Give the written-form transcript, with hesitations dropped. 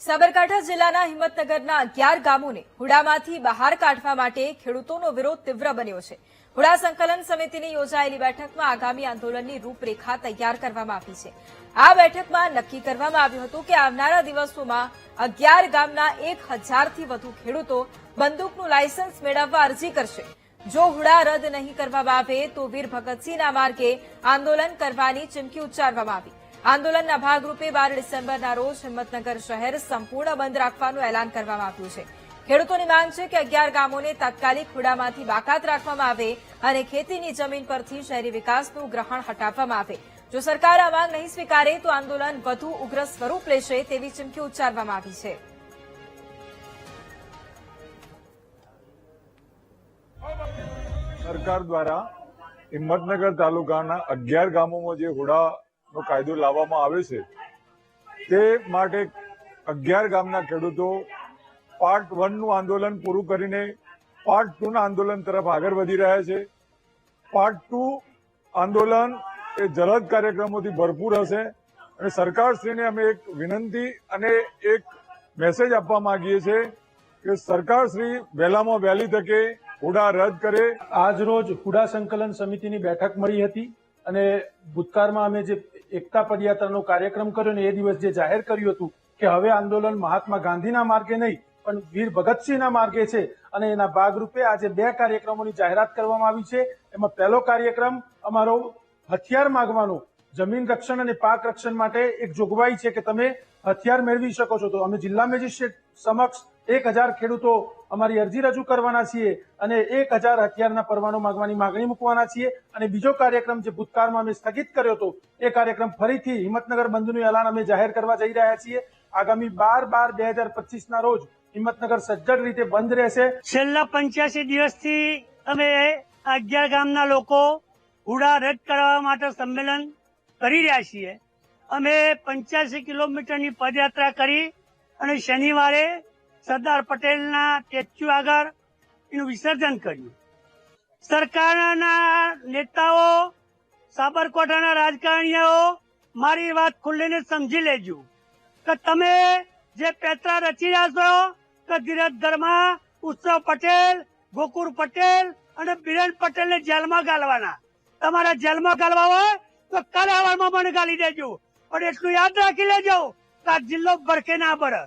સાબરકાંઠા જિલ્લાના હિંમતનગરના 11 ગામોને હુડામાંથી બહાર કાઢવા માટે ખેડૂતોનો વિરોધ તીવ્ર બન્યો છે। હુડા સંકલન સમિતિની યોજાયેલી બેઠકમાં આગામી આંદોલનની રૂપરેખા તૈયાર કરવામાં આવી છે। આ બેઠકમાં નક્કી કરવામાં આવ્યું હતું કે આવનારા દિવસોમાં 11 ગામના 1000થી વધુ ખેડૂતો બંદૂકનું લાયસન્સ મેળવવા અરજી કરશે। જો હુડા રદ નહીં કરવામાં આવે તો વીર ભગતસિંહના માર્ગે આંદોલન કરવાની ચીમકી ઉચ્ચારવામાં આવી। આંદોલનના ભાગરૂપે 12 ડિસેમ્બરના રોજ હિંમતનગર શહેર સંપૂર્ણ બંધ રાખવાનું એલાન કરવામાં આવ્યું છે। ખેડૂતોની માંગ છે કે 11 ગામોને તાત્કાલિક હુડામાંથી બાકાત રાખવામાં આવે અને ખેતીની જમીન પરથી શહેરી વિકાસનું ગ્રહણ હટાવવામાં આવે। જો સરકાર આ માંગ નહીં સ્વીકારે તો આંદોલન વધુ ઉગ્ર સ્વરૂપ લેશે તેવી ચીમકી ઉચ્ચારવામાં આવી છે। સરકાર દ્વારા હિંમતનગર તાલુકાના 11 ગામોમાં જે હુડાનો કાયદો લાવવામાં આવે છે તે માટે 11 ગામના ખેડૂતો પાર્ટ 1 નું આંદોલન પૂરું કરીને પાર્ટ 2 ના આંદોલન તરફ આગળ વધી રહ્યા છે। પાર્ટ 2 આંદોલન એ જલદ કાર્યક્રમોથી ભરપૂર હશે અને સરકારશ્રીને અમે એક વિનંતી અને એક મેસેજ આપવા માંગીએ છીએ કે સરકારશ્રી વહેલામાં વહેલી તકે હુડા રદ કરે। આજ રોજ હુડા સંકલન સમિતિની બેઠક મળી હતી અને ભૂતકાળમાં અમે જે એકતા પદયાત્રાનો કાર્યક્રમ કર્યો ને એ દિવસ જે જાહેર કર્યું હતું કે હવે આંદોલન મહાત્મા ગાંધીના માર્ગે નહીં પણ વીર ભગતસિંહના માર્ગે છે અને એના ભાગરૂપે આજે 2 કાર્યક્રમોની જાહેરાત કરવામાં આવી છે। એમાં પહેલો કાર્યક્રમ અમારો હથિયાર માંગવાનો, જમીન રક્ષણ અને પાક રક્ષણ માટે એક જોગવાઈ છે કે તમે હથિયાર મેળવી શકો છો। તો અમે જિલ્લા મેજિસ્ટ્રેટ સમક્ષ 1000 ખેડૂતો અમારી અરજી રજૂ કરવાના છીએ અને 1000 હથિયારના પરવાનો માંગવાની માંગણી મૂકવાના છીએ। અને બીજો કાર્યક્રમ જે ભૂતકાળમાં અમે સ્થગિત કર્યો હતો એ કાર્યક્રમ ફરીથી હિંમતનગર બંધનું એલાન અમે જાહેર કરવા જઈ રહ્યા છીએ। આગામી 12/12/2025 રોજ હિંમતનગર સજ્જડ રીતે બંધ રહેશે। છેલ્લા 85 દિવસથી અમે 11 ગામના લોકો હુડા રદ કરવા માટે સંમેલન કરી રહ્યા છીએ। અમે 85 કિલોમીટરની પદયાત્રા કરી અને શનિવારે સરદાર પટેલના સ્ટેચ્યુ આગળ એનું વિસર્જન કર્યું। સરકારના નેતાઓ, સાબરકાંઠાના રાજકારણીઓ મારી વાત ખુલ્લીને સમજી લેજો કે તમે જે પેતરા રચી રહ્યા છો કે ધીરજ ધર્મા, ઉત્સવ પટેલ, ગોકુળ પટેલ અને બિરેન પટેલને જેલમાં ગાલવાના। તમારા જેલમાં ગાલવા હોય તો કાલે હવારમાં મને ગાલી દેજો, પણ એટલું યાદ રાખી લેજો કે આ જિલ્લો ભડકે ના પડે।